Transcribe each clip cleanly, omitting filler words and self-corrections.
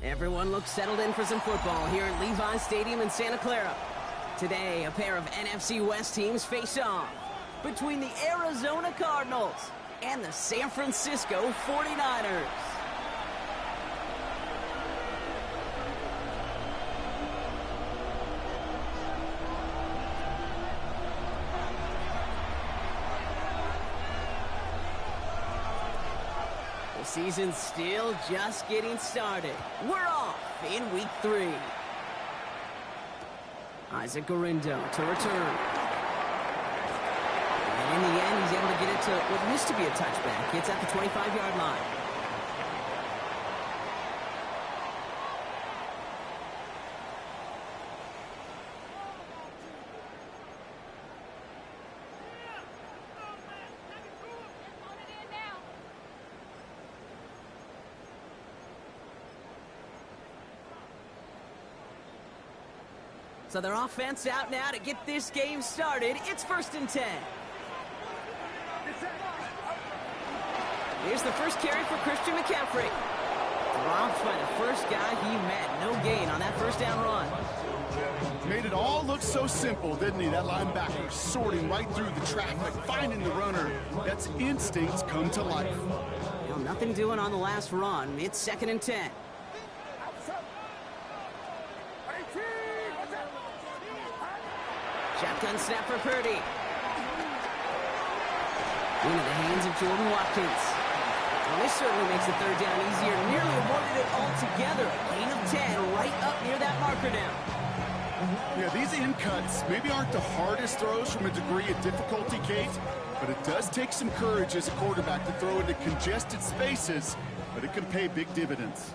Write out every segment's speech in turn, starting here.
Everyone looks settled in for some football here at Levi's Stadium in Santa Clara. Today, a pair of NFC West teams face off between the Arizona Cardinals and the San Francisco 49ers. The season's still just getting started. We're off in week 3. Isaac Gorindo to return. And in the end, he's able to get it to what used to be a touchback. It's at the 25-yard line. So their offense out now to get this game started. It's 1st and 10. Here's the first carry for Christian McCaffrey. Dropped by the first guy he met. No gain on that first down run. Made it all look so simple, didn't he? That linebacker sorting right through the traffic, finding the runner. That's instincts come to life. Well, nothing doing on the last run. It's 2nd and 10. Shotgun snap for Purdy. Into the hands of Jordan Watkins. Well, this certainly makes the 3rd down easier. Nearly avoided it altogether. A gain of 10 right up near that marker now. Yeah, these in cuts maybe aren't the hardest throws from a degree of difficulty, Kate, but it does take some courage as a quarterback to throw into congested spaces, but it can pay big dividends.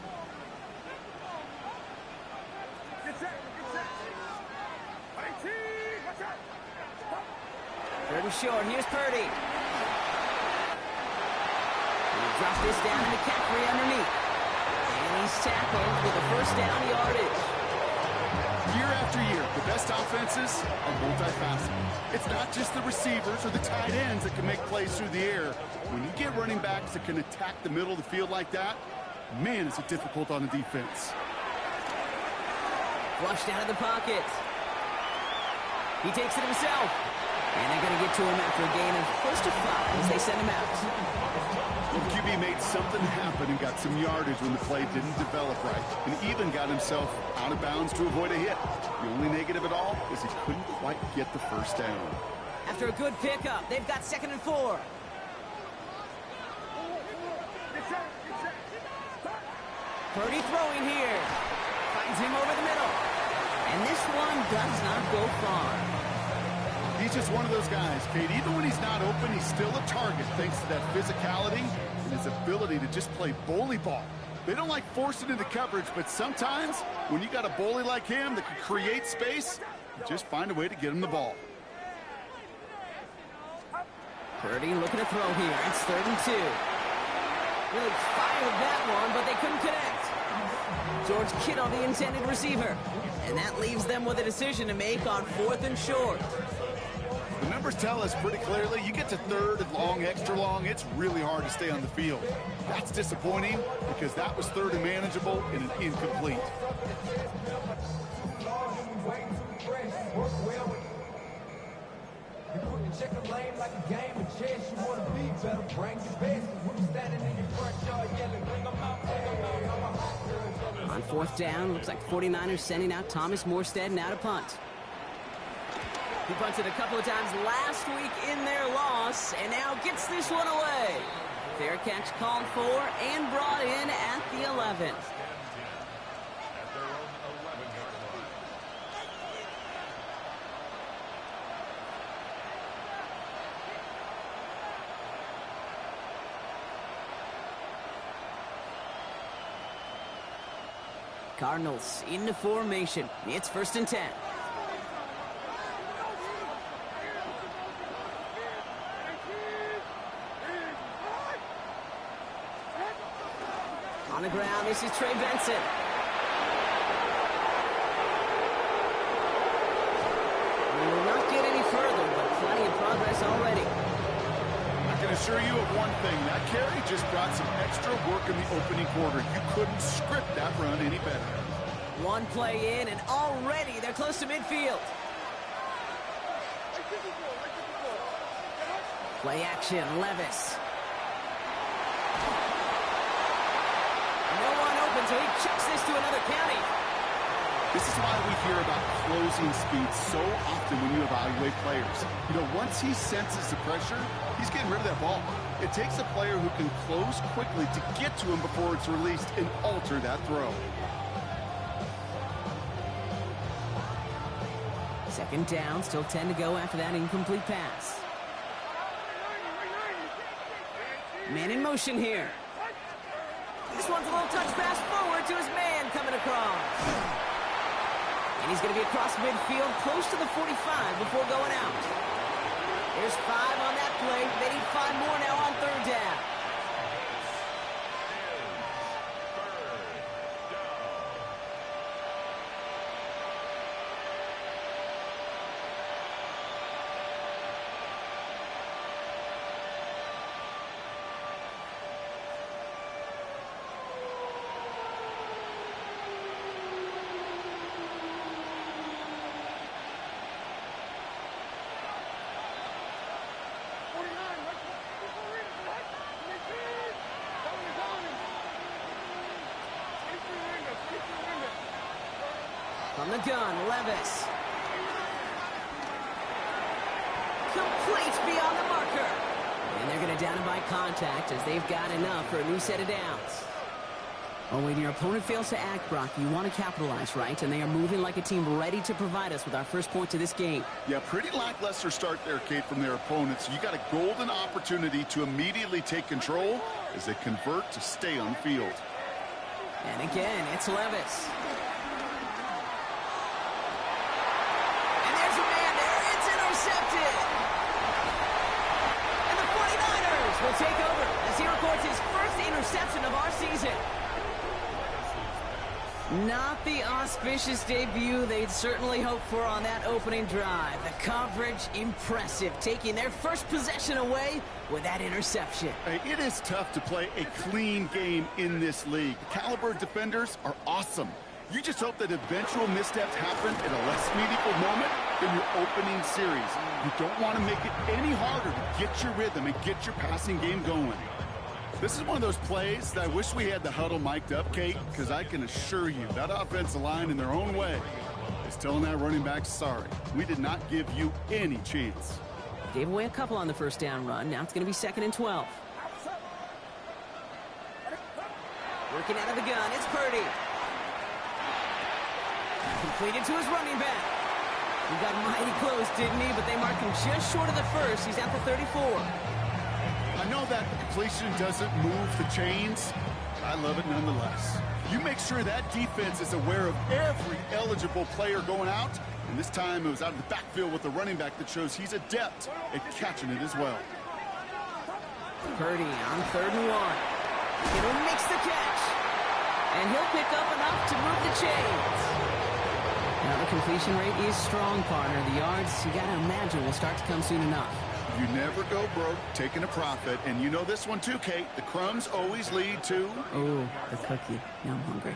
Third and short. Here's Purdy. He drops this down to McCaffrey underneath. And he's tackled with a first down yardage. Year after year, the best offenses are multifaceted. It's not just the receivers or the tight ends that can make plays through the air. When you get running backs that can attack the middle of the field like that, man, is it difficult on the defense. Flushed out of the pocket. He takes it himself. And they're going to get to him after a gain of close to 5 as they send him out. The QB made something happen and got some yardage when the play didn't develop right, and even got himself out of bounds to avoid a hit. The only negative at all is he couldn't quite get the first down. After a good pickup, they've got 2nd and 4. Purdy throwing here. Finds him over the middle. And this one does not go far. He's just one of those guys, Kate. Even when he's not open, he's still a target thanks to that physicality and his ability to just play bully ball. They don't like forcing into coverage, but sometimes when you got a bully like him that can create space, you just find a way to get him the ball. Purdy looking to throw here. It's 3rd and 2. Really fired that one, but they couldn't connect. George Kittle, the intended receiver. And that leaves them with a decision to make on 4th and short. The numbers tell us pretty clearly, you get to 3rd and long, extra long, it's really hard to stay on the field. That's disappointing because that was 3rd and manageable and an incomplete. On 4th down, looks like 49ers sending out Thomas Morstead now to punt. He punted a couple of times last week in their loss, and now gets this one away. Fair catch called for and brought in at the 11th. Cardinals into formation. It's 1st and 10. On the ground, this is Trey Benson. We will not get any further, but plenty of progress already. Not going assure you of one thing. That carry just brought some extra work in the opening quarter. You couldn't script that run any better. One play in, and already they're close to midfield. Play action, Levis. No one open, so he chucks this to another county. This is why we hear about closing speed so often when you evaluate players. You know, once he senses the pressure, he's getting rid of that ball. It takes a player who can close quickly to get to him before it's released and alter that throw. Second down, still 10 to go after that incomplete pass. Man in motion here. This one's a little touch pass forward to his man coming across. And he's going to be across midfield, close to the 45 before going out. There's 5 on that play. They need 5 more now on third down. From the gun, Levis. Complete beyond the marker. And they're going to down him by contact as they've got enough for a new set of downs. Oh, when your opponent fails to act, Brock, you want to capitalize, right? And they are moving like a team ready to provide us with our first point to this game. Yeah, pretty lackluster start there, Kate, from their opponents. You got a golden opportunity to immediately take control as they convert to stay on the field. And again, it's Levis. And the 49ers will take over as he records his first interception of our season. Not the auspicious debut they'd certainly hoped for on that opening drive. The coverage, impressive, taking their first possession away with that interception. Hey, it is tough to play a clean game in this league. The caliber of defenders are awesome. You just hope that eventual missteps happen at a less meaningful moment than your opening series. You don't want to make it any harder to get your rhythm and get your passing game going. This is one of those plays that I wish we had the huddle mic'd up, Kate, because I can assure you that offensive line in their own way is telling that running back, sorry, we did not give you any chance. Gave away a couple on the first down run. Now it's going to be 2nd and 12. Working out of the gun, it's Purdy. Completed to his running back. He got mighty close, didn't he? But they marked him just short of the first. He's at the 34. I know that the completion doesn't move the chains, but I love it nonetheless. You make sure that defense is aware of every eligible player going out, and this time it was out of the backfield with the running back that shows he's adept at catching it as well. Purdy on 3rd and 1. He'll makes the catch, and he'll pick up enough to move the chains. Now the completion rate is strong, partner. The yards, you got to imagine, will start to come soon enough. You never go broke taking a profit, and you know this one too, Kate. The crumbs always lead to... Oh, the cookie. Now I'm hungry.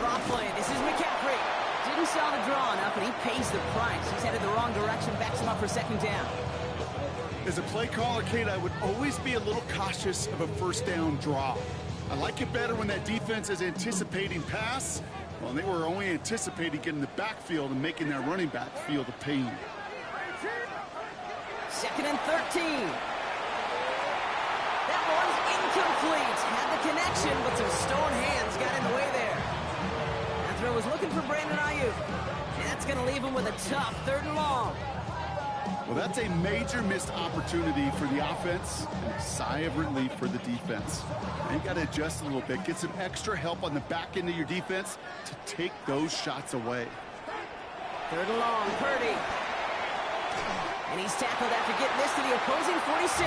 Draw play. This is McCaffrey. Didn't sell the draw enough, and he pays the price. He's headed the wrong direction, backs him up for 2nd down. As a play caller, Kate, I would always be a little cautious of a first down draw. I like it better when that defense is anticipating pass. Well, they were only anticipating getting the backfield and making that running back feel the pain. 2nd and 13. That one's incomplete. Had the connection, but some stone hands got in the way there. That throw was looking for Brandon Ayuk. And that's going to leave him with a tough 3rd and long. Well, that's a major missed opportunity for the offense and a sigh of relief for the defense. Now you got to adjust a little bit, get some extra help on the back end of your defense to take those shots away. 3rd and long, Purdy. And he's tackled after getting this to the opposing 46.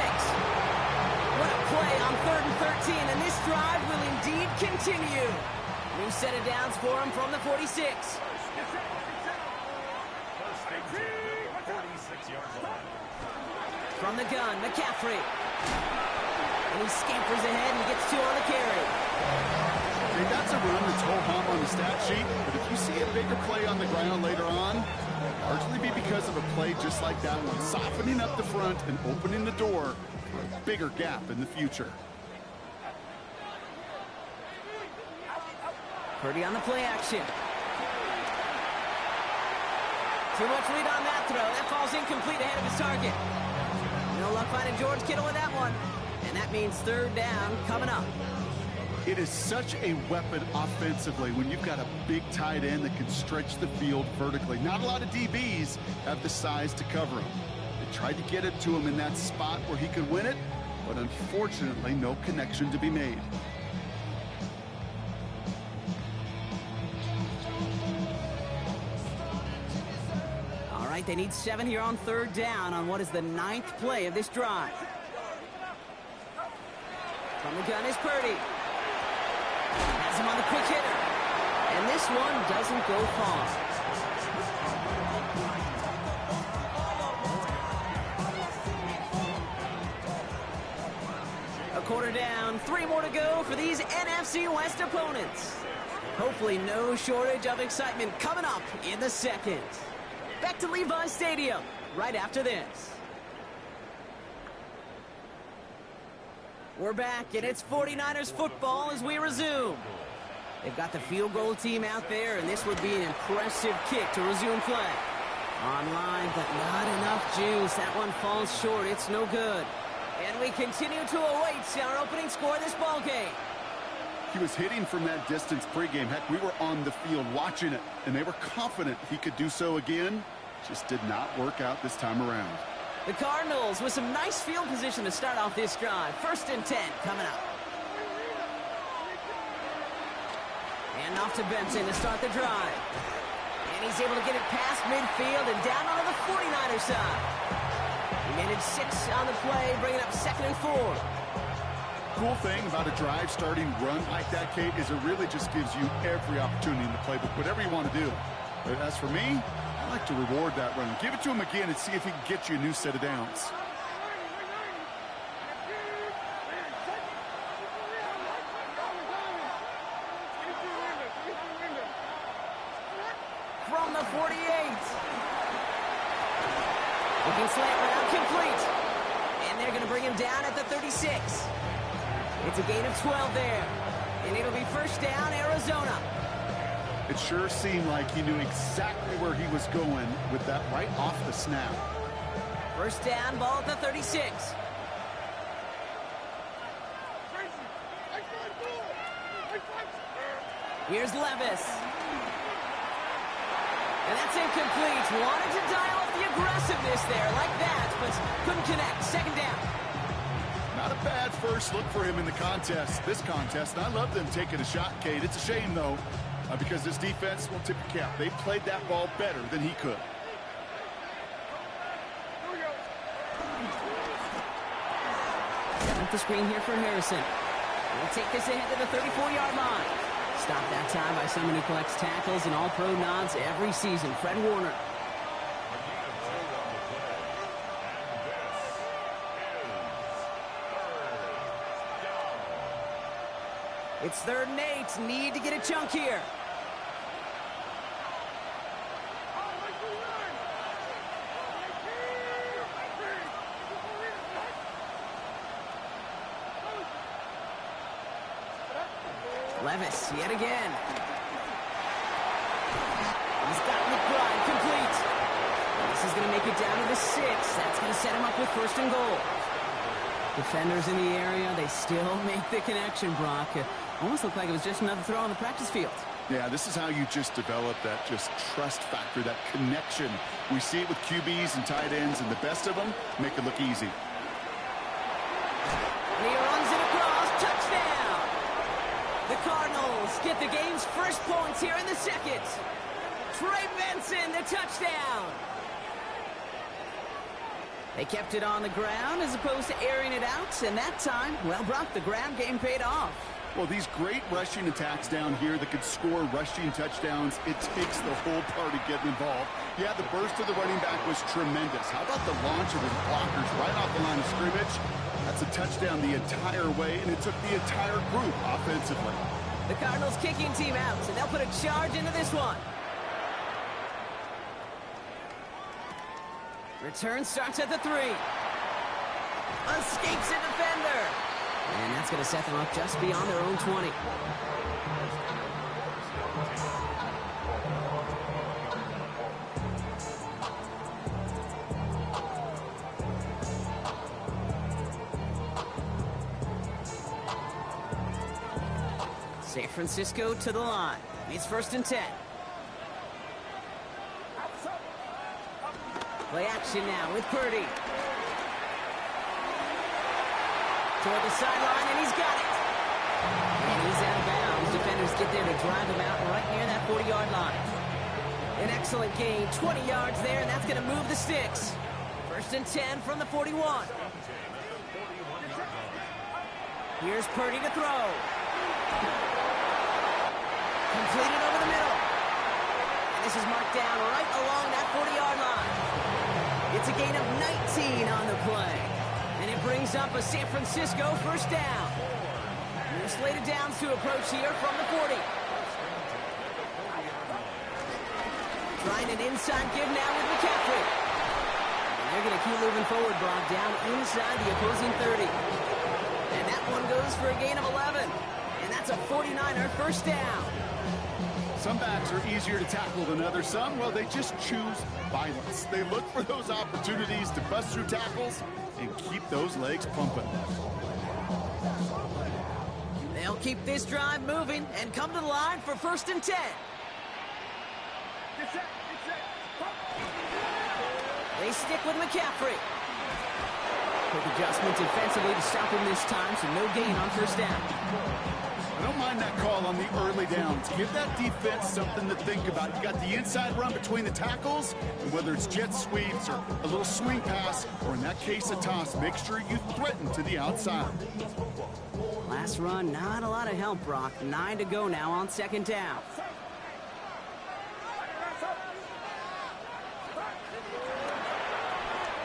What a play on 3rd and 13, and this drive will indeed continue. New set of downs for him from the 46. From the gun, McCaffrey. And he scampers ahead and gets 2 on the carry. Hey, that's a run that's ho-hum on the stat sheet, but if you see a bigger play on the ground later on, largely be because of a play just like that one, softening up the front and opening the door for a bigger gap in the future. Purdy on the play action. Too much lead on that throw. That falls incomplete ahead of his target. No luck finding George Kittle with that one. And that means 3rd down coming up. It is such a weapon offensively when you've got a big tight end that can stretch the field vertically. Not a lot of DBs have the size to cover him. They tried to get it to him in that spot where he could win it, but unfortunately, no connection to be made. All right, they need 7 here on 3rd down on what is the 9th play of this drive. From the gun is Purdy. Has him on the quick hitter. And this one doesn't go far. A quarter down, 3 more to go for these NFC West opponents. Hopefully no shortage of excitement coming up in the second. Back to Levi Stadium right after this. We're back, and it's 49ers football as we resume. They've got the field goal team out there, and this would be an impressive kick to resume play. Online, but not enough juice. That one falls short. It's no good. And we continue to await our opening score of this ball game. He was hitting from that distance pregame. Heck, we were on the field watching it, and they were confident he could do so again. Just did not work out this time around. The Cardinals with some nice field position to start off this drive. 1st and 10 coming up. And off to Benson to start the drive. And he's able to get it past midfield and down onto the 49er side. He managed 6 on the play, bringing up 2nd and 4. Cool thing about a drive starting run like that, Kate, is it really just gives you every opportunity in the playbook, whatever you want to do. But as for me, I like to reward that run. Give it to him again and see if he can get you a new set of downs. From the 48. Looking slant route complete. And they're going to bring him down at the 36. It's a gain of 12 there. And it'll be 1st down, Arizona. It sure seemed like he knew exactly where he was going with that right off the snap. 1st down, ball at the 36. Here's Levis. And that's incomplete. Wanted to dial up the aggressiveness there like that, but couldn't connect. 2nd down. Not a bad first look for him in this contest. And I love them taking a shot, Kate. It's a shame, though, because this defense will tip your cap. They played that ball better than he could. Off the screen here for Harrison. We'll take this ahead to the 34-yard line. Stopped that time by someone who collects tackles and all-pro nods every season, Fred Warner. It's 3rd and 8. Need to get a chunk here. Levis, yet again. He's got McBride complete. This is going to make it down to the 6. That's going to set him up with 1st and goal. Defenders in the area, they still make the connection, Brock. It almost looked like it was just another throw on the practice field. Yeah, this is how you just develop that just trust factor, that connection. We see it with QBs and tight ends, and the best of them make it look easy. And he runs it across. Touchdown! The Cardinals get the game's 1st points here in the 2nd. Trey Benson, the touchdown! They kept it on the ground as opposed to airing it out, and that time, well, Brock, the ground game paid off. Well, these great rushing attacks down here that could score rushing touchdowns, it takes the whole party getting involved. Yeah, the burst of the running back was tremendous. How about the launch of his blockers right off the line of scrimmage? That's a touchdown the entire way, and it took the entire group offensively. The Cardinals kicking team out, so they'll put a charge into this one. Return starts at the 3. Escapes a defender. And that's going to set them up just beyond their own 20. San Francisco to the line. It's 1st and 10. Play action now with Purdy. Toward the sideline, and he's got it. And he's out of bounds. Defenders get there to drive him out right near that 40-yard line. An excellent gain, 20 yards there, and that's going to move the sticks. 1st and 10 from the 41. Here's Purdy to throw. Completed over the middle. And this is marked down right along that 40-yard line. It's a gain of 19 on the play. And it brings up a San Francisco 1st down. New slated downs to approach here from the 40. Trying an inside give now with McCaffrey. And they're going to keep moving forward, Brock, down inside the opposing 30. And that one goes for a gain of 11. And that's a 49er 1st down. Some backs are easier to tackle than others. Some, well, they just choose violence. They look for those opportunities to bust through tackles and keep those legs pumping. They'll keep this drive moving and come to the line for 1st and 10. They stick with McCaffrey. Quick adjustment defensively to stop him this time, so no gain on 1st down. I don't mind that call on the early downs. Give that defense something to think about. You got the inside run between the tackles, and whether it's jet sweeps or a little swing pass, or in that case a toss, make sure you threaten to the outside. Last run, not a lot of help, Brock. 9 to go now on 2nd down.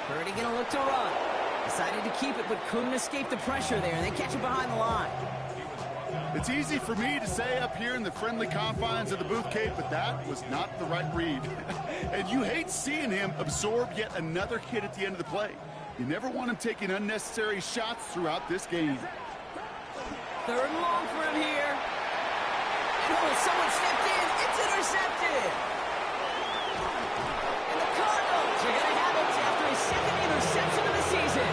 Purdy gonna look to run. Decided to keep it, but couldn't escape the pressure there. They catch it behind the line. It's easy for me to say up here in the friendly confines of the booth cave, but that was not the right read. And you hate seeing him absorb yet another hit at the end of the play. You never want him taking unnecessary shots throughout this game. 3rd and long for him here. Oh, someone stepped in. It's intercepted. And the Cardinals are going to have it after his 2nd interception of the season.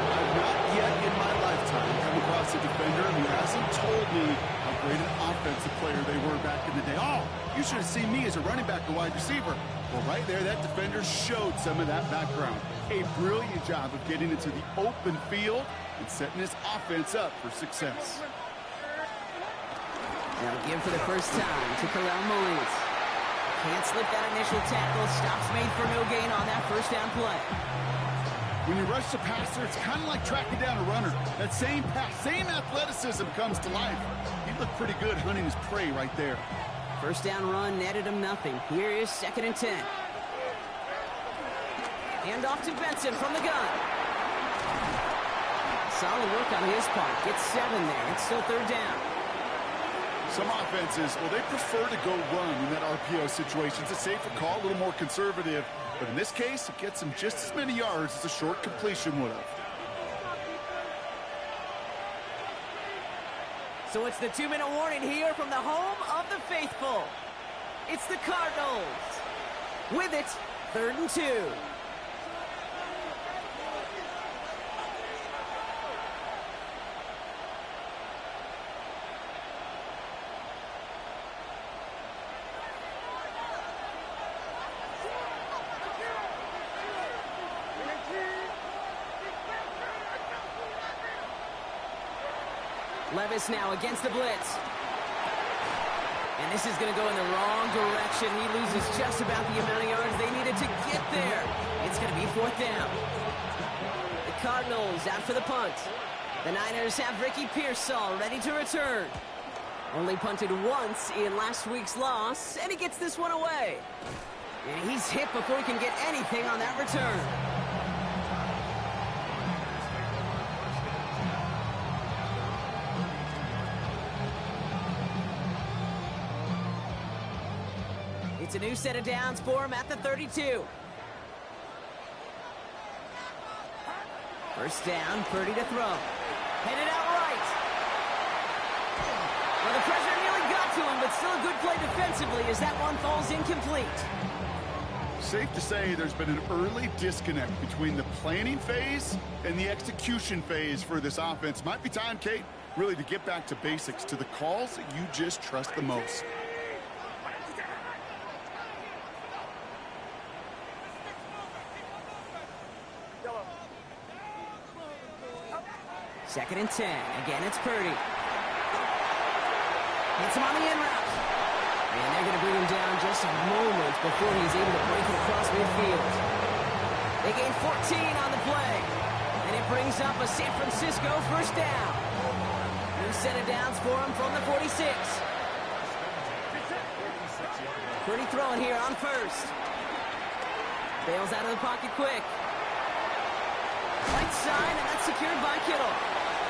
I've not yet in my lifetime come across a defender who hasn't told me how great an offensive player they were back in the day. Oh, you should have seen me as a running back or wide receiver. Well, right there, that defender showed some of that background. A brilliant job of getting into the open field and setting his offense up for success. Now give for the 1st time to Khalil Mullins. Can't slip that initial tackle. Stops made for no gain on that 1st down play. When you rush the passer, it's kind of like tracking down a runner. That same pass, same athleticism comes to life. He looked pretty good hunting his prey right there. 1st down run netted him nothing. Here is 2nd and 10. Hand off to Benson from the gun. Solid work on his part. Gets 7 there. It's still 3rd down. Some offenses, well, they prefer to go run in that RPO situation. It's a safer call, a little more conservative. But in this case, it gets him just as many yards as a short completion would have. So it's the 2-minute warning here from the home of the faithful. It's the Cardinals. With it, 3rd and 2. Levis now against the blitz. And this is going to go in the wrong direction. He loses just about the amount of yards they needed to get there. It's going to be 4th down. The Cardinals out for the punt. The Niners have Ricky Pearsall ready to return. Only punted once in last week's loss, and he gets this one away. And he's hit before he can get anything on that return. It's a new set of downs for him at the 32. First down, Purdy to throw. Headed out right. Well, the pressure nearly got to him, but still a good play defensively as that one falls incomplete. Safe to say there's been an early disconnect between the planning phase and the execution phase for this offense. Might be time, Kate, really to get back to basics, to the calls that you just trust the most. Second and 10. Again, it's Purdy. Hits him on the in route. And they're going to bring him down just moments before he's able to break it across midfield. They gain 14 on the play. And it brings up a San Francisco first down. New set of downs for him from the 46. Purdy throwing here on first. Bails out of the pocket quick. Right side, and that's secured by Kittle.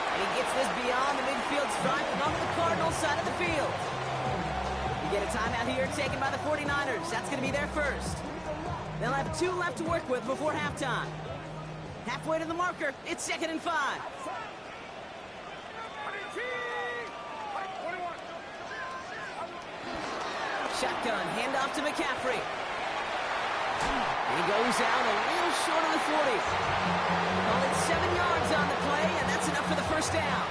And he gets this beyond the midfield stripe and onto the Cardinals side of the field. You get a timeout here taken by the 49ers. That's going to be their first. They'll have 2 left to work with before halftime. Halfway to the marker, it's 2nd and 5. Shotgun, handoff to McCaffrey. He goes out a little short of the 40. Call it 7 yards on the play, and that's enough for the first down.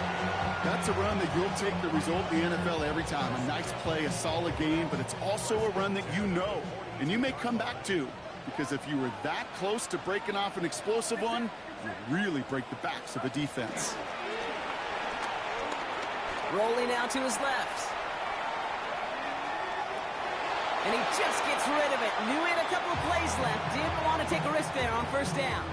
That's a run that you'll take the result in the NFL every time. A nice play, a solid game, but it's also a run that you know, and you may come back to, because if you were that close to breaking off an explosive one, you really break the backs of a defense. Rolling out to his left. And he just gets rid of it. Knew he had a couple of plays left. Didn't want to take a risk there on first down.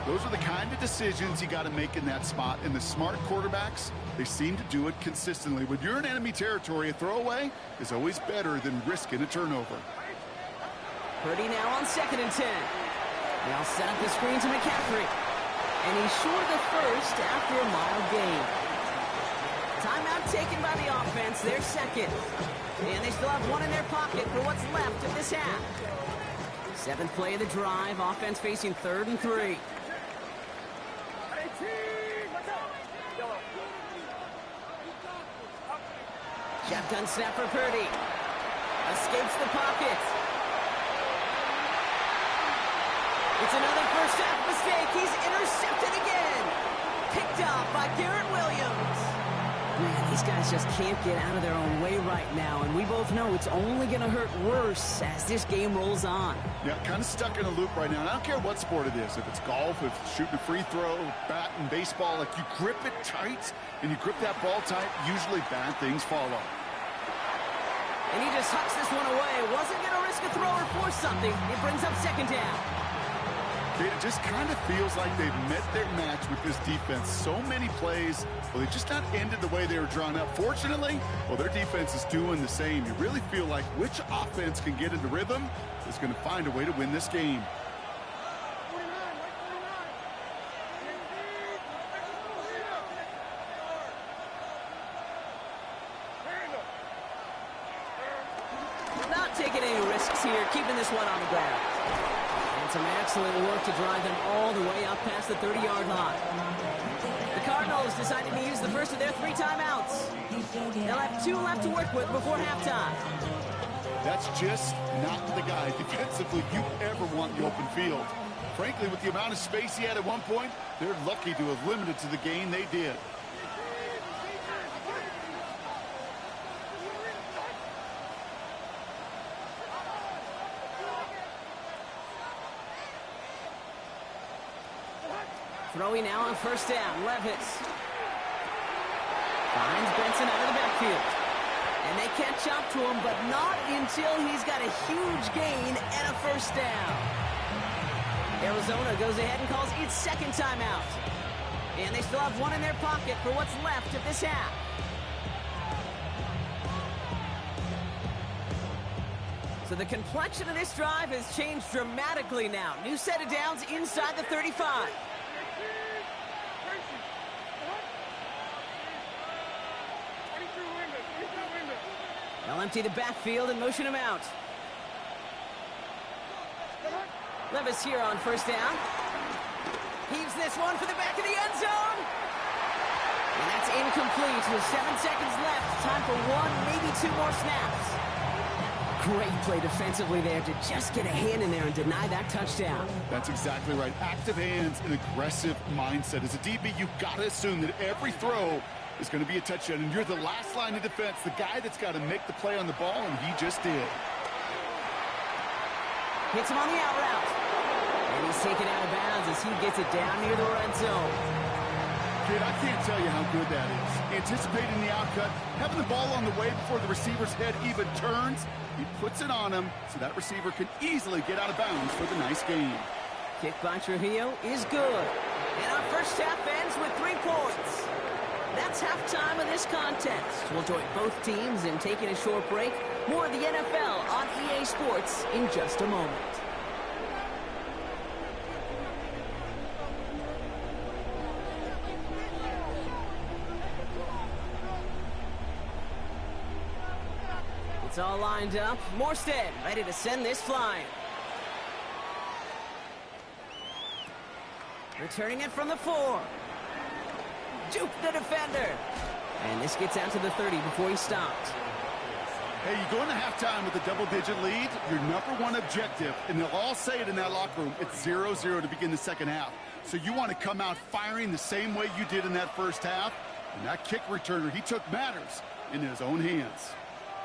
Those are the kind of decisions you got to make in that spot. And the smart quarterbacks, they seem to do it consistently. When you're in enemy territory, a throwaway is always better than risking a turnover. Purdy now on 2nd and 10. Now set up the screen to McCaffrey. And he's short of the first after a mild gain. Timeout taken by the offense. They're second. And they still have one in their pocket for what's left of this half. 7th play of the drive. Offense facing 3rd and 3. Shotgun snap for Purdy. Escapes the pocket. It's another first half mistake. He's intercepted again. Picked off by Garrett Williams. Man, these guys just can't get out of their own way right now, and we both know it's only going to hurt worse as this game rolls on. Yeah, kind of stuck in a loop right now, and I don't care what sport it is. If it's golf, if it's shooting a free throw, bat and baseball, like you grip it tight, and you grip that ball tight, usually bad things follow. And he just hucks this one away. Wasn't going to risk a throw or force something. It brings up 2nd down. It just kind of feels like they've met their match with this defense. So many plays, well, they just not ended the way they were drawn up. Fortunately, well, their defense is doing the same. You really feel like which offense can get into rhythm is going to find a way to win this game. Not taking any risks here, keeping this one on the ground. Some excellent work to drive them all the way up past the 30-yard line. The Cardinals decided to use the first of their 3 timeouts. They'll have 2 left to work with before halftime. That's just not the guy defensively you ever want in the open field. Frankly, with the amount of space he had at one point, they're lucky to have limited to the gain they did. Throwing now on first down. Levis finds Benson out of the backfield. And they catch up to him, but not until he's got a huge gain and a first down. Arizona goes ahead and calls its 2nd timeout. And they still have one in their pocket for what's left of this half. So the complexion of this drive has changed dramatically now. New set of downs inside the 35. They'll empty the backfield and motion him out. Levis here on first down. Heaves this one for the back of the end zone. And that's incomplete with 7 seconds left. Time for one, maybe two more snaps. Great play defensively there to just get a hand in there and deny that touchdown. That's exactly right. Active hands and aggressive mindset. As a DB, you've got to assume that every throw is going to be a touchdown. And you're the last line of defense, the guy that's got to make the play on the ball, and he just did. Hits him on the out route. And he's taken out of bounds as he gets it down near the red zone. Kid, I can't tell you how good that is. Anticipating the outcut, having the ball on the way before the receiver's head even turns. He puts it on him so that receiver can easily get out of bounds for the nice gain. Kick by Trujillo is good. And our first half ends with 3 points. That's halftime of this contest. We'll join both teams in taking a short break. More of the NFL on EA Sports in just a moment. It's all lined up. Morstead ready to send this flying. Returning it from the 4. Juke the defender. And this gets out to the 30 before he stopped. Hey, you go into halftime with a double-digit lead, your number one objective, and they'll all say it in that locker room, it's 0-0 to begin the second half. So you want to come out firing the same way you did in that first half. And that kick returner, he took matters in his own hands.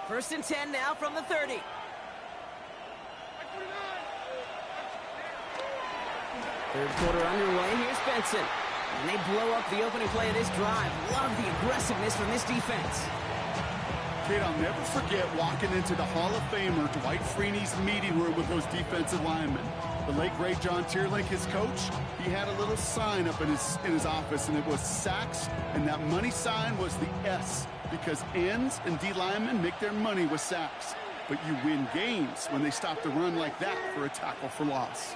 1st and 10 now from the 30. Third quarter underway. Here's Benson. And they blow up the opening play of this drive. Love the aggressiveness from this defense. Kid, I'll never forget walking into the Hall of Famer Dwight Freeney's meeting room with those defensive linemen. The late, great John Tierlink, his coach, he had a little sign up in his office, and it was sacks, and that money sign was the S, because ends and D linemen make their money with sacks. But you win games when they stop the run like that for a tackle for loss.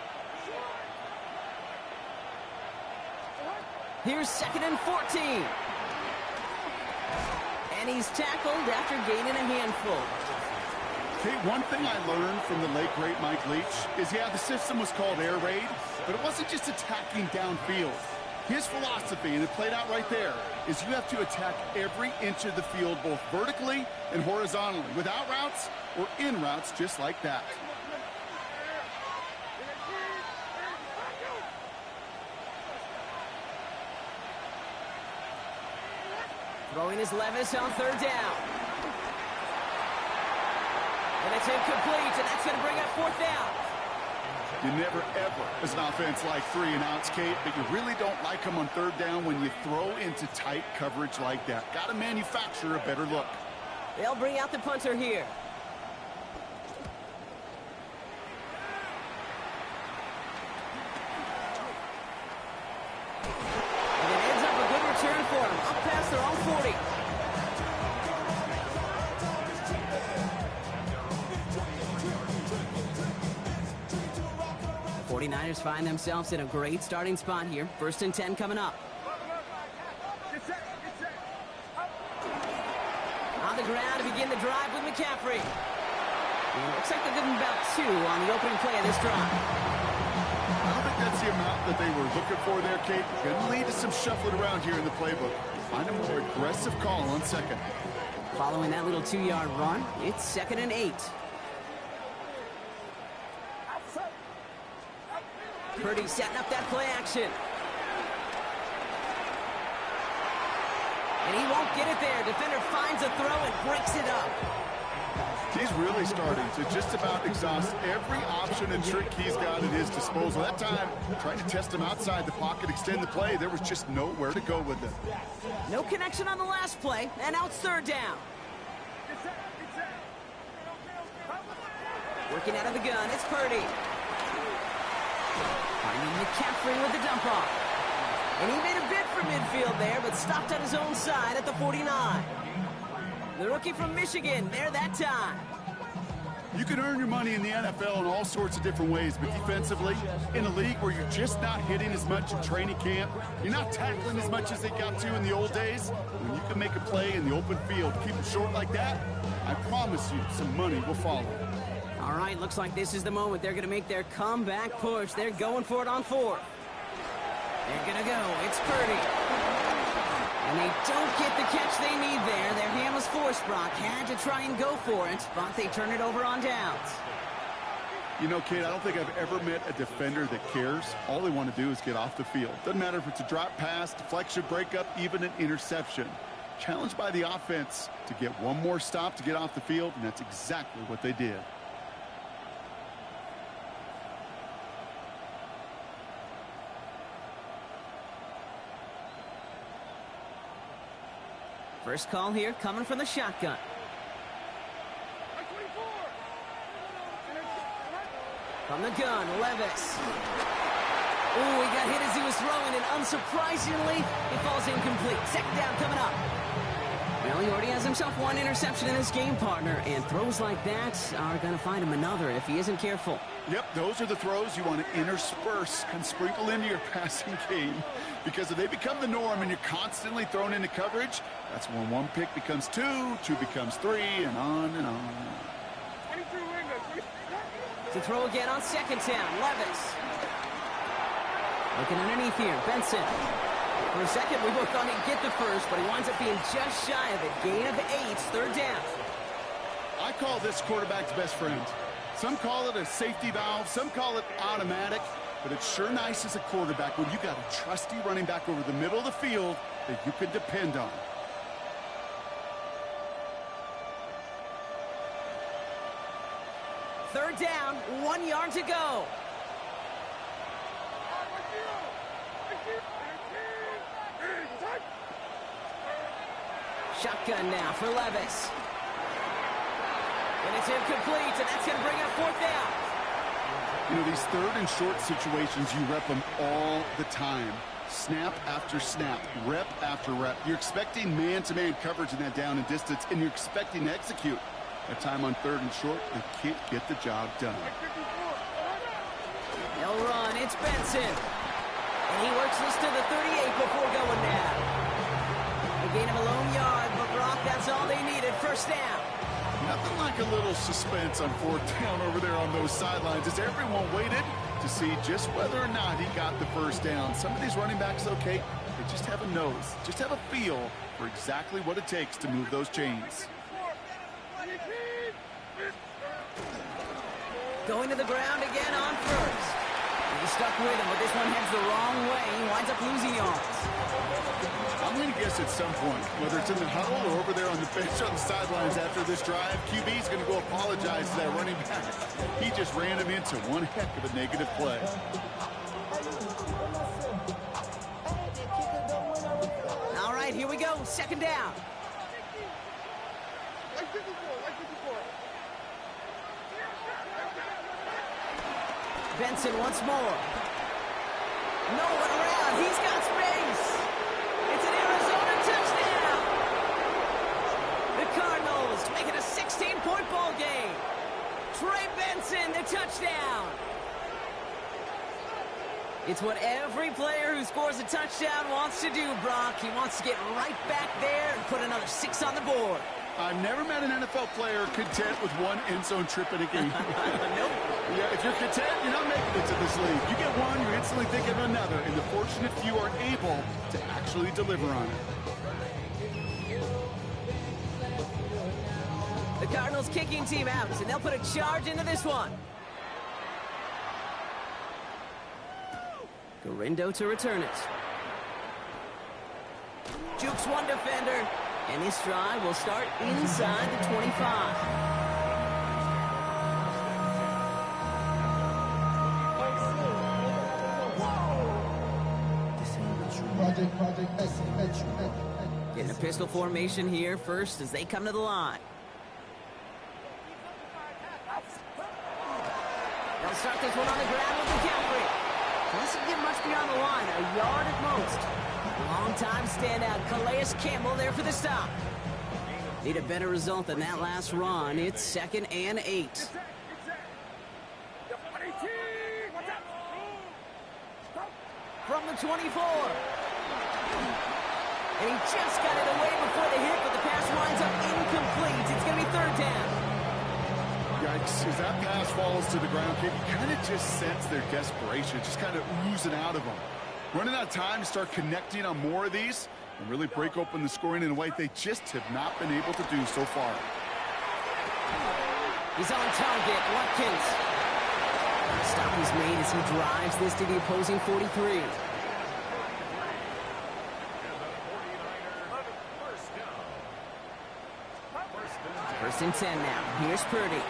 Here's 2nd and 14. And he's tackled after gaining a handful. Okay, one thing I learned from the late, great Mike Leach is, yeah, the system was called air raid, but it wasn't just attacking downfield. His philosophy, and it played out right there, is you have to attack every inch of the field, both vertically and horizontally, without routes or in routes, just like that. Throwing his Levis on 3rd down. And it's incomplete, and that's going to bring up 4th down. You never, ever, as an offense, like 3 and outs, Kate, but you really don't like them on 3rd down when you throw into tight coverage like that. Got to manufacture a better look. They'll bring out the punter here. And it ends up a good return for him. Up past their own 40. The 49ers find themselves in a great starting spot here. 1st and 10 coming up. On the ground to begin the drive with McCaffrey. And it looks like they'll give him about 2 on the opening play of this drive. I don't think that's the amount that they were looking for there, Kate. Going to lead to some shuffling around here in the playbook. Find a more aggressive call on 2nd. Following that little 2-yard run, it's 2nd and 8. Purdy setting up that play action. And he won't get it there. Defender finds a throw and breaks it up. He's really starting to just about exhaust every option and trick he's got at his disposal. That time, trying to test him outside the pocket, extend the play, there was just nowhere to go with it. No connection on the last play, and now it's 3rd down. Working out of the gun, it's Purdy. Finding McCaffrey with the dump off. And he made a bid for midfield there, but stopped on his own side at the 49. The rookie from Michigan, there that time. You can earn your money in the NFL in all sorts of different ways, but defensively, in a league where you're just not hitting as much in training camp, you're not tackling as much as they got to in the old days, when you can make a play in the open field, keep them short like that, I promise you some money will follow. All right, looks like this is the moment they're going to make their comeback push. They're going for it on 4th. They're going to go. It's Purdy. And they don't get the catch they need there. Their hand was forced, Brock. Had to try and go for it, but they turn it over on downs. You know, kid, I don't think I've ever met a defender that cares. All they want to do is get off the field. Doesn't matter if it's a drop pass, deflection, breakup, even an interception. Challenged by the offense to get one more stop to get off the field, and that's exactly what they did. First call here coming from the shotgun. From the gun, Levis. Ooh, he got hit as he was throwing, and unsurprisingly, it falls incomplete. Second down coming up. Well, he already has himself one interception in his game, partner, and throws like that are going to find him another if he isn't careful. Yep, those are the throws you want to intersperse and sprinkle into your passing game, because if they become the norm and you're constantly thrown into coverage, that's when one pick becomes two becomes three, and on and on. To throw again on second down, Levis. Looking underneath here, Benson. For a second, we both thought he'd get the first, but he winds up being just shy of it. Gain of 8, third down. I call this quarterback's best friend. Some call it a safety valve, some call it automatic, but it's sure nice as a quarterback when you got a trusty running back over the middle of the field that you can depend on. Third down, 1 yard to go. Shotgun now for Levis. And it's incomplete, and that's going to bring up fourth down. You know, these third and short situations, you rep them all the time. Snap after snap, rep after rep. You're expecting man-to-man coverage in that down and distance, and you're expecting to execute. That time on third and short, they can't get the job done. They'll run. It's Benson. And he works this to the 38 before going down. A gain of a lone yard, but Brock, that's all they needed. First down. Nothing like a little suspense on fourth down over there on those sidelines as everyone waited to see just whether or not he got the first down. Some of these running backs, okay, they just have a nose, just have a feel for exactly what it takes to move those chains. Going to the ground again on first. He's stuck with him, but this one heads the wrong way. He winds up losing yards. I'm going to guess at some point, whether it's in the huddle or over there on the bench on the sidelines after this drive, QB's going to go apologize to that running back. He just ran him into one heck of a negative play. All right, here we go. Second down. Benson once more. No one around. He's got space. It's an Arizona touchdown. The Cardinals make it a 16-point ball game. Trey Benson, the touchdown. It's what every player who scores a touchdown wants to do, Brock. He wants to get right back there and put another 6 on the board. I've never met an NFL player content with one end zone trip in a game. Nope. Yeah, if you're content, you're not making it to this league. You get one, you're instantly thinking of another, and the fortunate few are able to actually deliver on it. The Cardinals kicking team out, and they'll put a charge into this one. Garindo to return it. Jukes one defender, and this drive will start inside the 25. Getting a pistol formation here first as they come to the line. They'll start this one on the ground with McCaffrey. doesn't get much beyond the line, a yard at most. Long-time standout Calais Campbell there for the stop. Need a better result than that last run. It's 2nd and 8. From the 24. And he just got it away before the hit, but the pass winds up incomplete. It's going to be 3rd down. Yikes, as that pass falls to the ground, you kind of just sense their desperation, just kind of oozing out of them. Running out of time to start connecting on more of these and really break open the scoring in a way they just have not been able to do so far. He's on target, Watkins. Stop is made as he drives this to the opposing 43. First and 10 now. Here's Purdy.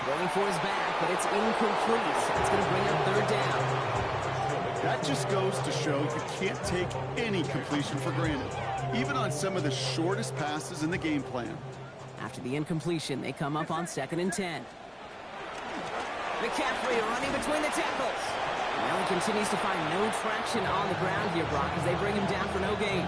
Going for his back, but it's incomplete. It's going to bring up 3rd down. That just goes to show you can't take any completion for granted, even on some of the shortest passes in the game plan. After the incompletion, they come up on 2nd and 10. McCaffrey running between the tackles. Now he continues to find no traction on the ground here, Brock, as they bring him down for no gain.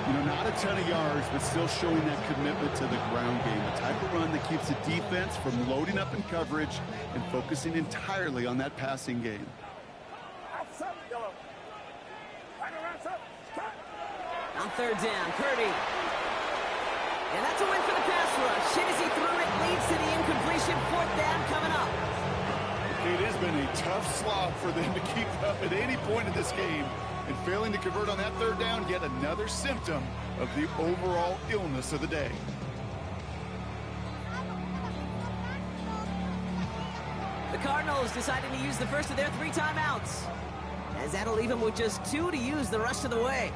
You know, not a ton of yards, but still showing that commitment to the ground game. A type of run that keeps the defense from loading up in coverage and focusing entirely on that passing game. On 3rd down, Purdy. And that's a win for the pass rush. Hit as he threw it, leads to the incompletion. 4th down coming up. It has been a tough slog for them to keep up at any point in this game. And failing to convert on that 3rd down, yet another symptom of the overall illness of the day. The Cardinals decided to use the first of their 3 timeouts, as that'll leave them with just 2 to use the rest of the way.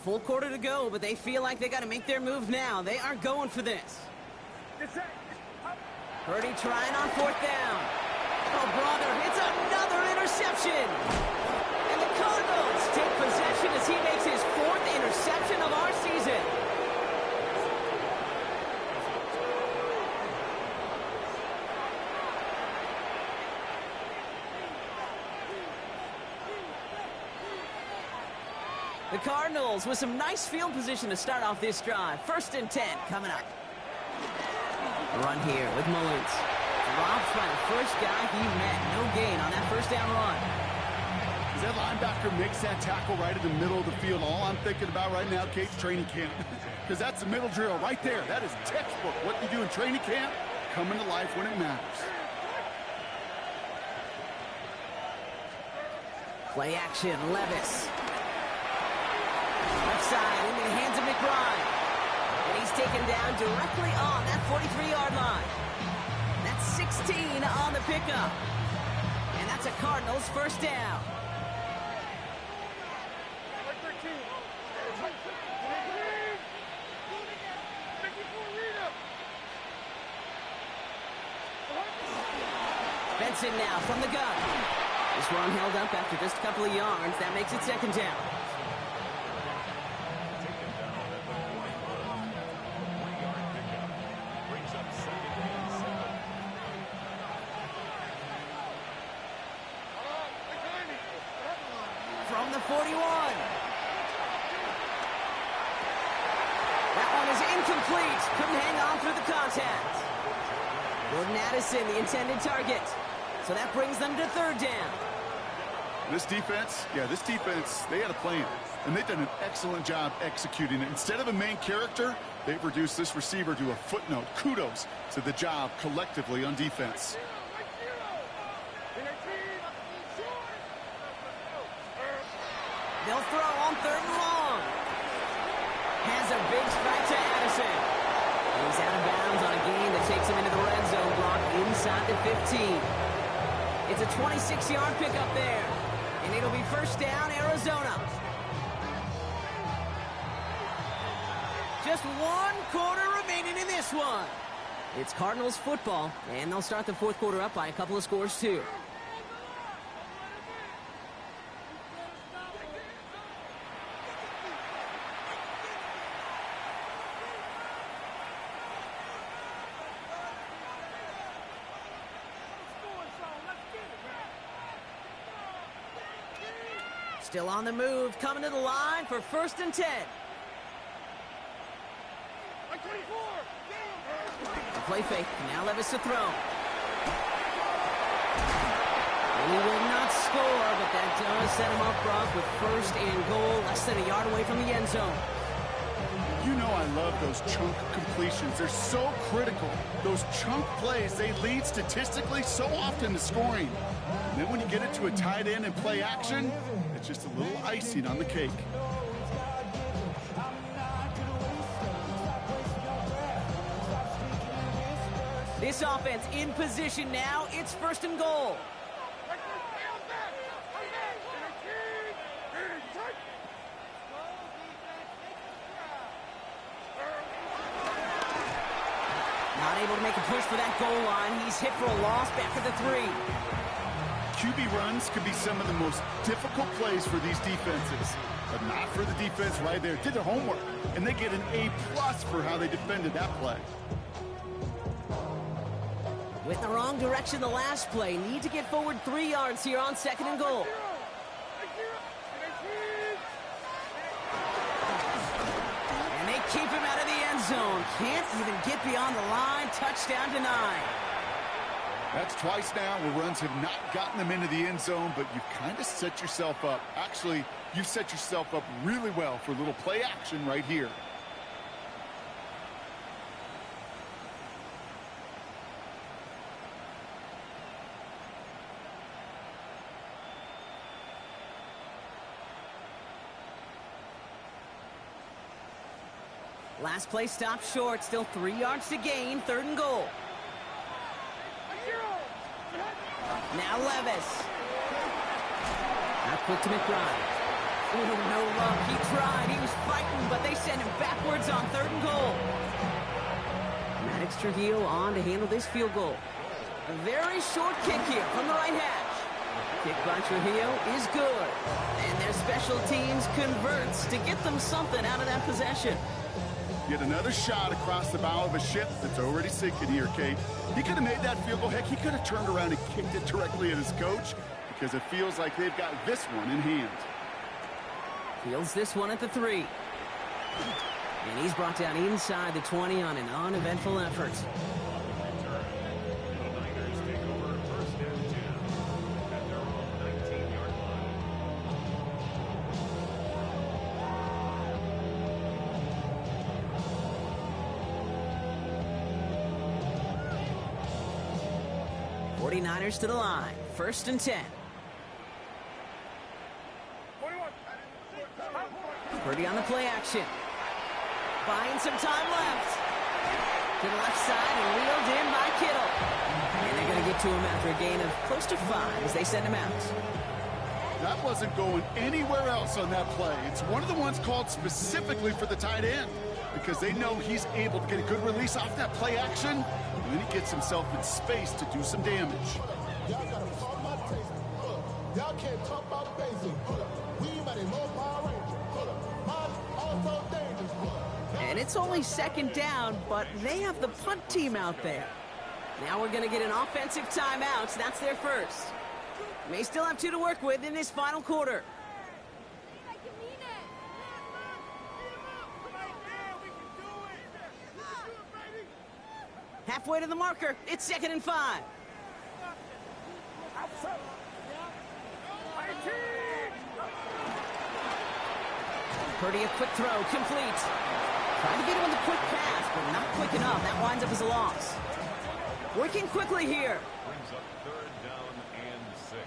Full quarter to go, but they feel like they got to make their move now. They are going for this. Purdy trying on 4th down. Oh, brother, it's another interception. And the Cardinals take possession as he makes his 4th interception of our season. The Cardinals with some nice field position to start off this drive. 1st and 10 coming up. Run here with Mullins. Dropped by the first guy he met. No gain on that 1st down run. As that linebacker makes that tackle right in the middle of the field, all I'm thinking about right now, Kate's training camp. Because that's the middle drill right there. That is textbook. What you do in training camp, coming to life when it matters. Play action, Levis. Left side into the hands of McBride. And he's taken down directly on that 43-yard line. That's 16 on the pickup. And that's a Cardinals 1st down. Benson now from the gun. This one held up after just a couple of yards. That makes it 2nd down. From the 41. That one is incomplete. Couldn't hang on through the contact. Jordan Addison, the intended target. So that brings them to 3rd down. This defense, they had a plan. And they've done an excellent job executing it. Instead of a main character, they've reduced this receiver to a footnote. Kudos to the job collectively on defense. They'll throw on 3rd and long. Has a big strike to Addison. He's out of bounds on a gain that takes him into the red zone block inside the 15. It's a 26-yard pickup there. And it'll be first down, Arizona. Just 1 quarter remaining in this one. It's Cardinals football, and they'll start the fourth quarter up by a couple of scores, too. Still on the move, coming to the line for 1st and 10. The play fake, now Levis to throw. And he will not score, but that does set him up, Brock, with 1st and goal, less than a yard away from the end zone. You know I love those chunk completions. They're so critical. Those chunk plays, they lead statistically so often to scoring. And then when you get it to a tight end and play action, it's just a little icing on the cake. This offense in position now. It's 1st and goal. Not able to make a push for that goal line. He's hit for a loss back at the 3. QB runs could be some of the most difficult plays for these defenses, but not for the defense right there. Did their homework, and they get an A+ for how they defended that play. With the wrong direction the last play. Need to get forward 3 yards here on 2nd and goal. And they keep him out of the end zone. Can't even get beyond the line. Touchdown denied. That's twice now where runs have not gotten them into the end zone, but you've kind of set yourself up. Actually, you've set yourself up really well for a little play action right here. Last play stopped short. Still 3 yards to gain. 3rd and goal. Now Levis. Not quick to McBride. Oh, no luck. He tried. He was fighting, but they send him backwards on 3rd and goal. Maddox Trujillo on to handle this field goal. A very short kick here from the right hash. Kick by Trujillo is good. And their special teams converts to get them something out of that possession. Get another shot across the bow of a ship that's already sinking here, Kate. He could have made that field goal. Heck, he could have turned around and kicked it directly at his coach because it feels like they've got this one in hand. Fields this one at the 3. And he's brought down inside the 20 on an uneventful effort. Niners to the line. 1st and 10. Purdy on the play action. Buying some time left. To the left side and wheeled in by Kittle. And they're going to get to him after a gain of close to 5 as they send him out. That wasn't going anywhere else on that play. It's one of the ones called specifically for the tight end because they know he's able to get a good release off that play action. And then he gets himself in space to do some damage. Y'all gotta fuck my taste. Y'all can't talk about basic. We might as well Power Ranger. Mine also dangerous. And it's only 2nd down, but they have the punt team out there. Now we're going to get an offensive timeout. That's their first. May still have 2 to work with in this final quarter. Halfway to the marker. It's 2nd and 5. Purdy a quick throw, complete. Trying to get him with a quick pass, but not quick enough. That winds up as a loss. Working quickly here. Brings up 3rd down and 6.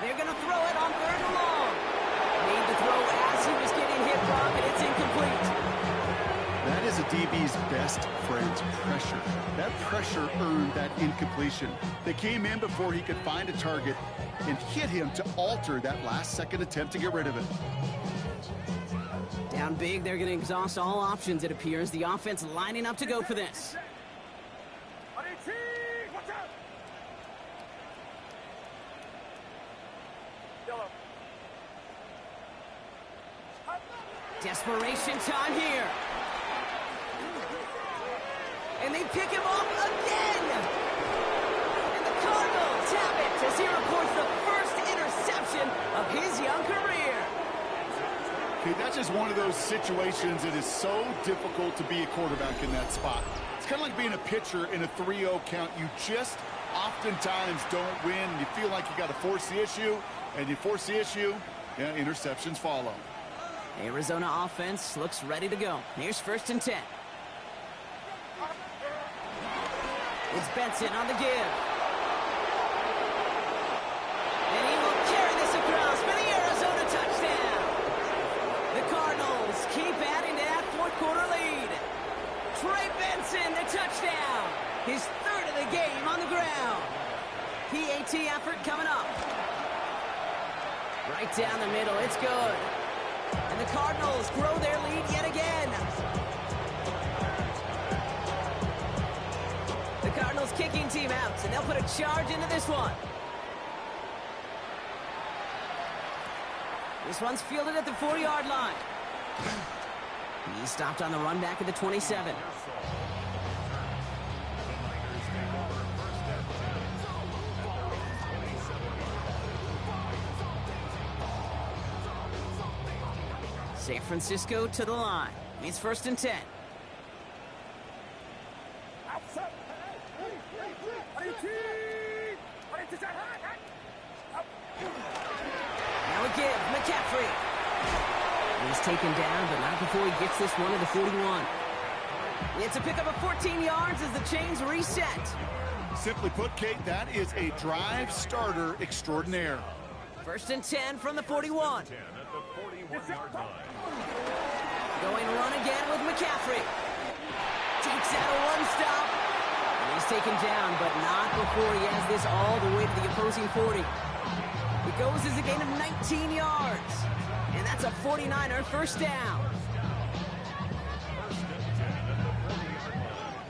They're going to throw it on 3rd and long. Made the throw as he was getting hit, Brock, and it's incomplete. That is a DB's best friend, pressure. That pressure earned that incompletion. They came in before he could find a target and hit him to alter that last-second attempt to get rid of it. Down big, they're going to exhaust all options, it appears. The offense lining up to go for this. Desperation time here. And they pick him off again. And the Cardinals have it as he reports the first interception of his young career. Okay, that's just one of those situations that is so difficult to be a quarterback in that spot. It's kind of like being a pitcher in a 3-0 count. You just oftentimes don't win. You feel like you got to force the issue, and you force the issue, yeah, interceptions follow. Arizona offense looks ready to go. Here's 1st and 10. It's Benson on the give. And he will carry this across for the Arizona touchdown. The Cardinals keep adding to that fourth-quarter lead. Trey Benson, the touchdown. His 3rd of the game on the ground. PAT effort coming up. Right down the middle. It's good. And the Cardinals grow their lead yet again. The Cardinals kicking team out, and they'll put a charge into this one. This one's fielded at the 4-yard line. He's stopped on the run back at the 27. San Francisco to the line. It's 1st and 10. Now a give, McCaffrey. He's taken down, but not before he gets this one to the 41. It's a pickup of 14 yards as the chains reset. Simply put, Kate, that is a drive starter extraordinaire. 1st and 10 from the 41. 10 at the 41-yard line. Going run again with McCaffrey. Takes out a one-stop. And he's taken down, but not before he has this all the way to the opposing 40. It goes as a gain of 19 yards. And that's a 49er first down.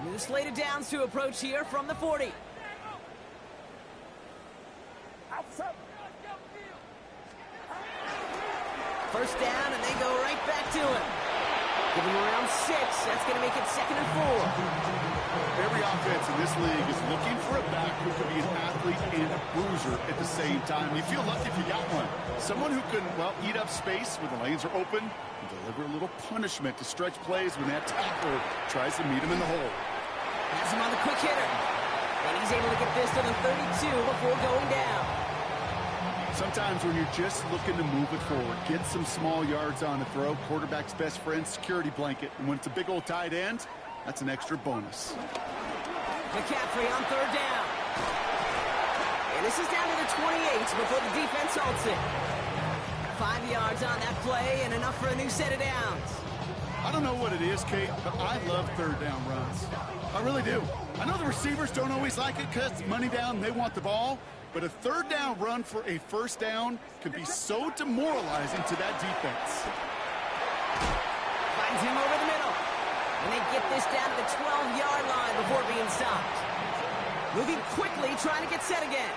New slated downs to approach here from the 40. First down, and they go right back to him. Give him around 6. That's going to make it 2nd and 4. Every offense in this league is looking for a back who can be an athlete and a bruiser at the same time. You feel lucky if you got one. Someone who can, well, eat up space when the lanes are open and deliver a little punishment to stretch plays when that tackler tries to meet him in the hole. Has him on the quick hitter. And he's able to get this to the 32 before going down. Sometimes when you're just looking to move it forward, get some small yards on the throw, quarterback's best friend, security blanket. And when it's a big old tight end, that's an extra bonus. McCaffrey on 3rd down. And this is down to the 28 before the defense halts it. 5 yards on that play and enough for a new set of downs. I don't know what it is, Kate, but I love 3rd down runs. I really do. I know the receivers don't always like it because it's money down, they want the ball. But a 3rd down run for a first down can be so demoralizing to that defense. Finds him over the middle. And they get this down to the 12-yard line before being stopped. Moving quickly, trying to get set again.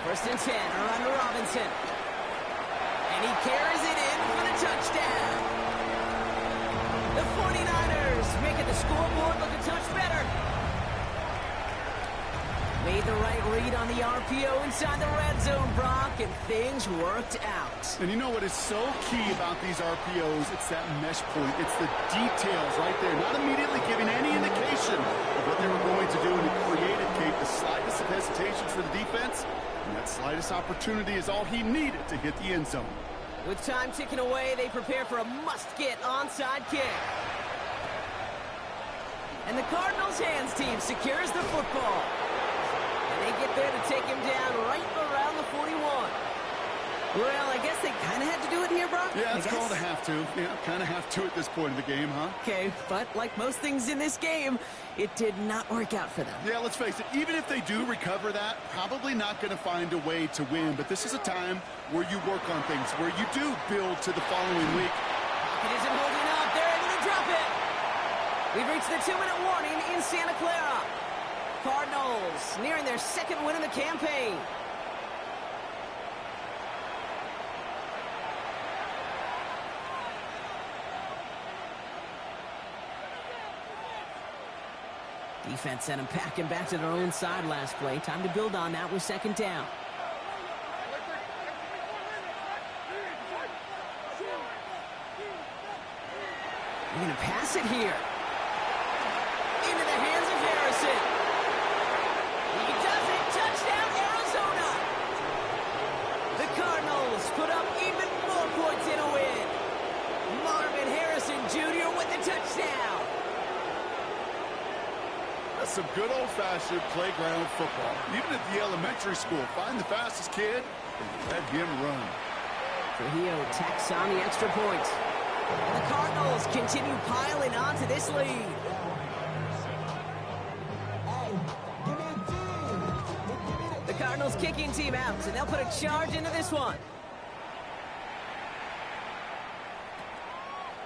First and 10 around to Robinson. And he carries it in for the touchdown. The 49ers making the scoreboard look a touch better. Made the right read on the RPO inside the red zone, Brock, and things worked out. And you know what is so key about these RPOs? It's that mesh point. It's the details right there. Not immediately giving any indication of what they were going to do, and it created, Kate, the slightest of hesitations for the defense. And that slightest opportunity is all he needed to hit the end zone. With time ticking away, they prepare for a must-get onside kick. And the Cardinals' hands team secures the football. And they get there to take him down right around the 41. Well, I guess they kind of had to do it here, Brock. Yeah, it's called a have to. Yeah, kind of have to at this point in the game, huh? Okay, but like most things in this game, it did not work out for them. Yeah, let's face it, even if they do recover that, probably not going to find a way to win. But this is a time where you work on things, where you do build to the following week. It isn't holding up. They're able to drop it. We've reached the 2-minute warning in Santa Clara. Cardinals nearing their second win of the campaign. Defense sent them packing back to their own side last play. Time to build on that with second down. They're going to pass it here. Into the hands of Harrison. He does it. Touchdown, Arizona. The Cardinals put up even more points in a win. Marvin Harrison Jr. with the touchdown. That's some good old-fashioned playground football. Even at the elementary school, find the fastest kid and let him run. Trujillo tacks on the extra point. The Cardinals continue piling on to this lead. The Cardinals kicking team out, and they'll put a charge into this one.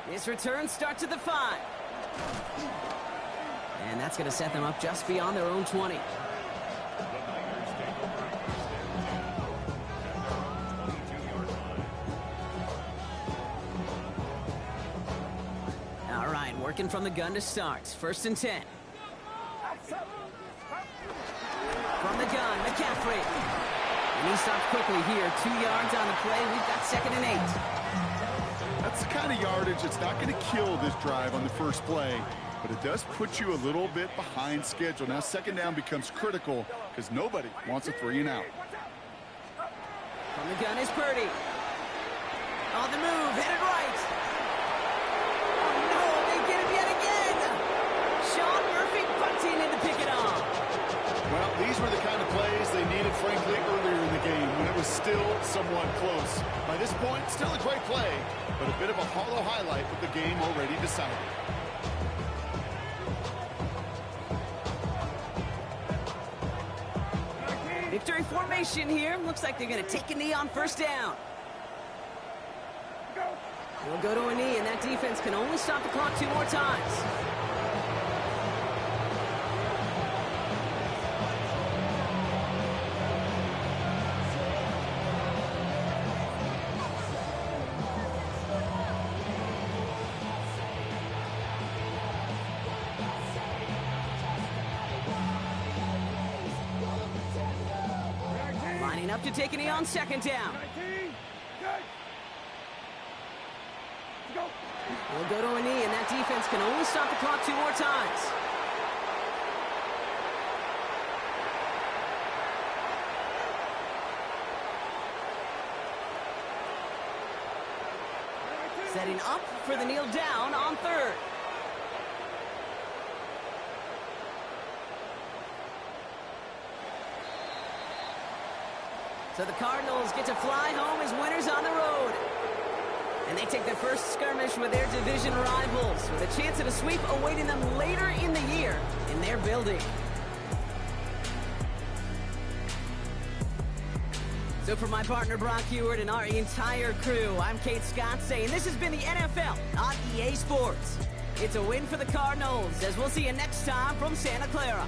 This return starts at the 5. And that's going to set them up just beyond their own 20. All right, working from the gun to start. 1st and 10. From the gun, McCaffrey. And he stops quickly here. 2 yards on the play. We've got 2nd and 8. That's the kind of yardage that's not going to kill this drive on the first play, but it does put you a little bit behind schedule. Now, 2nd down becomes critical because nobody wants a 3 and out. From the gun is Purdy. On the move, headed right. Oh, no, they get him yet again. Sean Murphy bunting in to pick it off. Well, these were the kind of plays they needed, frankly, earlier in the game when it was still somewhat close. By this point, still a great play, but a bit of a hollow highlight with the game already decided. Victory formation here. Looks like they're going to take a knee on 1st down. They'll go to a knee, and that defense can only stop the clock 2 more times. Lining up to take a knee on 2nd down. We'll go to a knee, and that defense can only stop the clock 2 more times. Setting up for the kneel down on 3rd. So the Cardinals get to fly home as winners on the road. And they take their first skirmish with their division rivals, with a chance at a sweep awaiting them later in the year in their building. So for my partner Brock Heward and our entire crew, I'm Kate Scott saying this has been the NFL on EA Sports. It's a win for the Cardinals, as we'll see you next time from Santa Clara.